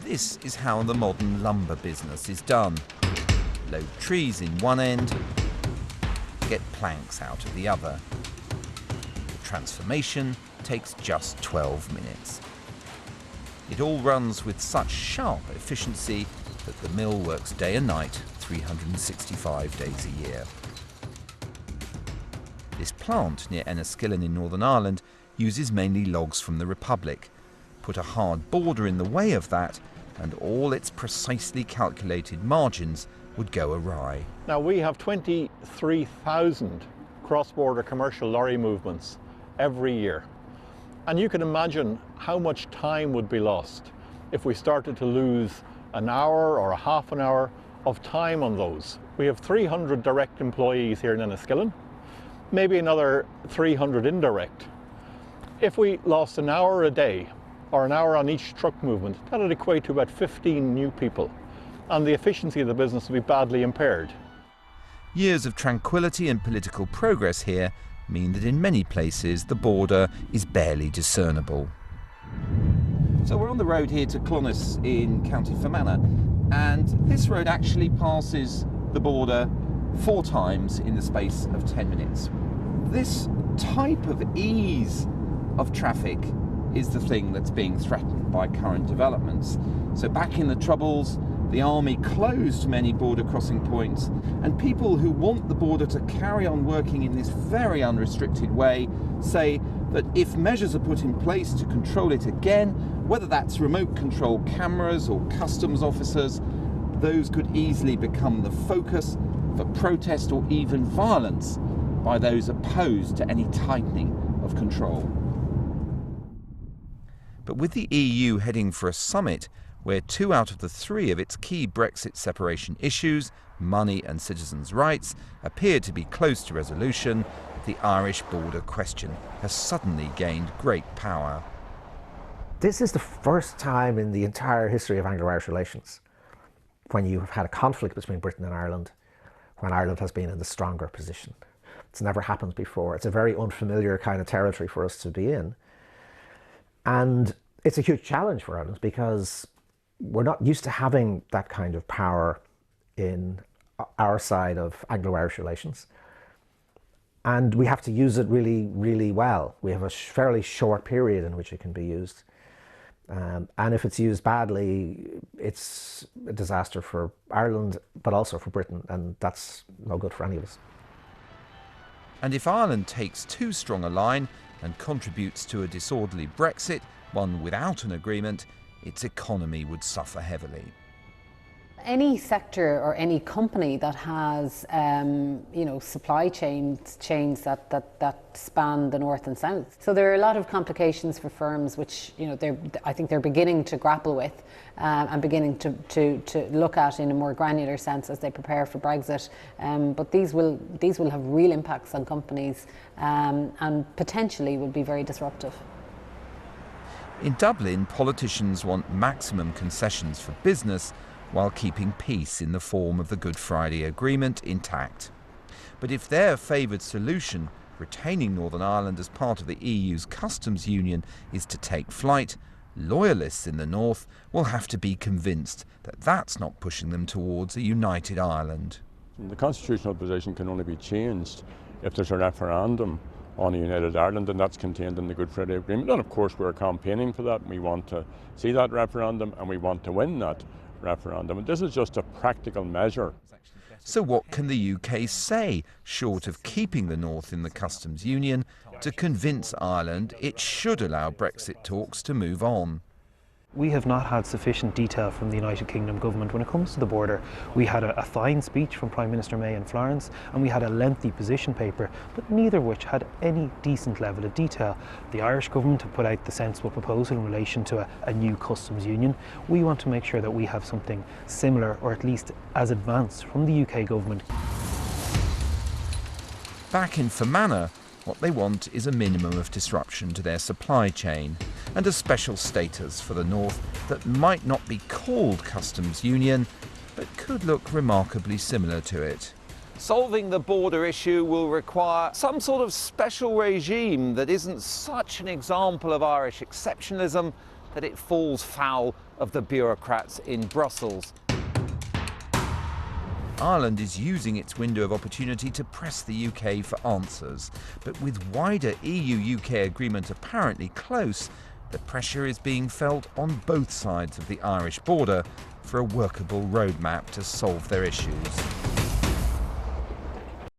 This is how the modern lumber business is done. Load trees in one end, get planks out of the other. The transformation takes just 12 minutes. It all runs with such sharp efficiency that the mill works day and night, 365 days a year. This plant near Enniskillen in Northern Ireland uses mainly logs from the Republic. Put a hard border in the way of that, and all its precisely calculated margins would go awry. Now, we have 23,000 cross-border commercial lorry movements every year. And you can imagine how much time would be lost if we started to lose an hour or a half an hour of time on those. We have 300 direct employees here in Enniskillen, maybe another 300 indirect. If we lost an hour a day, or an hour on each truck movement, that would equate to about 15 new people, and the efficiency of the business would be badly impaired. Years of tranquility and political progress here mean that in many places the border is barely discernible. So we're on the road here to Clonus in County Fermanagh, and this road actually passes the border 4 times in the space of 10 minutes. This type of ease of traffic is the thing that's being threatened by current developments. So back in the Troubles, the army closed many border crossing points, and people who want the border to carry on working in this very unrestricted way say that if measures are put in place to control it again, whether that's remote control cameras or customs officers, those could easily become the focus for protest or even violence by those opposed to any tightening of control. But with the EU heading for a summit where 2 out of the 3 of its key Brexit separation issues, money and citizens' rights, appear to be close to resolution, the Irish border question has suddenly gained great power. This is the first time in the entire history of Anglo-Irish relations when you have had a conflict between Britain and Ireland, when Ireland has been in the stronger position. It's never happened before. It's a very unfamiliar kind of territory for us to be in. And it's a huge challenge for Ireland because we're not used to having that kind of power in our side of Anglo-Irish relations. And we have to use it really, really well. We have a fairly short period in which it can be used. And if it's used badly, it's a disaster for Ireland, but also for Britain, and that's no good for any of us. And if Ireland takes too strong a line and contributes to a disorderly Brexit, one without an agreement, its economy would suffer heavily. Any sector or any company that has, supply chains that span the north and south. So there are a lot of complications for firms, which I think they're beginning to grapple with and beginning to look at in a more granular sense as they prepare for Brexit. But these will have real impacts on companies and potentially will be very disruptive. In Dublin, politicians want maximum concessions for business while keeping peace in the form of the Good Friday Agreement intact. But if their favoured solution, retaining Northern Ireland as part of the EU's customs union, is to take flight, loyalists in the north will have to be convinced that that's not pushing them towards a united Ireland. The constitutional position can only be changed if there's a referendum on a united Ireland, and that's contained in the Good Friday Agreement. And of course we're campaigning for that. We want to see that referendum and we want to win that referendum. And this is just a practical measure. So what can the UK say, short of keeping the North in the customs union, to convince Ireland it should allow Brexit talks to move on? We have not had sufficient detail from the United Kingdom government when it comes to the border. We had a fine speech from Prime Minister May in Florence, and we had a lengthy position paper, but neither of which had any decent level of detail. The Irish government have put out the sensible proposal in relation to a new customs union. We want to make sure that we have something similar, or at least as advanced, from the UK government. Back in Fermanagh, what they want is a minimum of disruption to their supply chain and a special status for the North that might not be called customs union, but could look remarkably similar to it. Solving the border issue will require some sort of special regime that isn't such an example of Irish exceptionalism, that it falls foul of the bureaucrats in Brussels. Ireland is using its window of opportunity to press the UK for answers, but with wider EU-UK agreement apparently close, the pressure is being felt on both sides of the Irish border for a workable roadmap to solve their issues.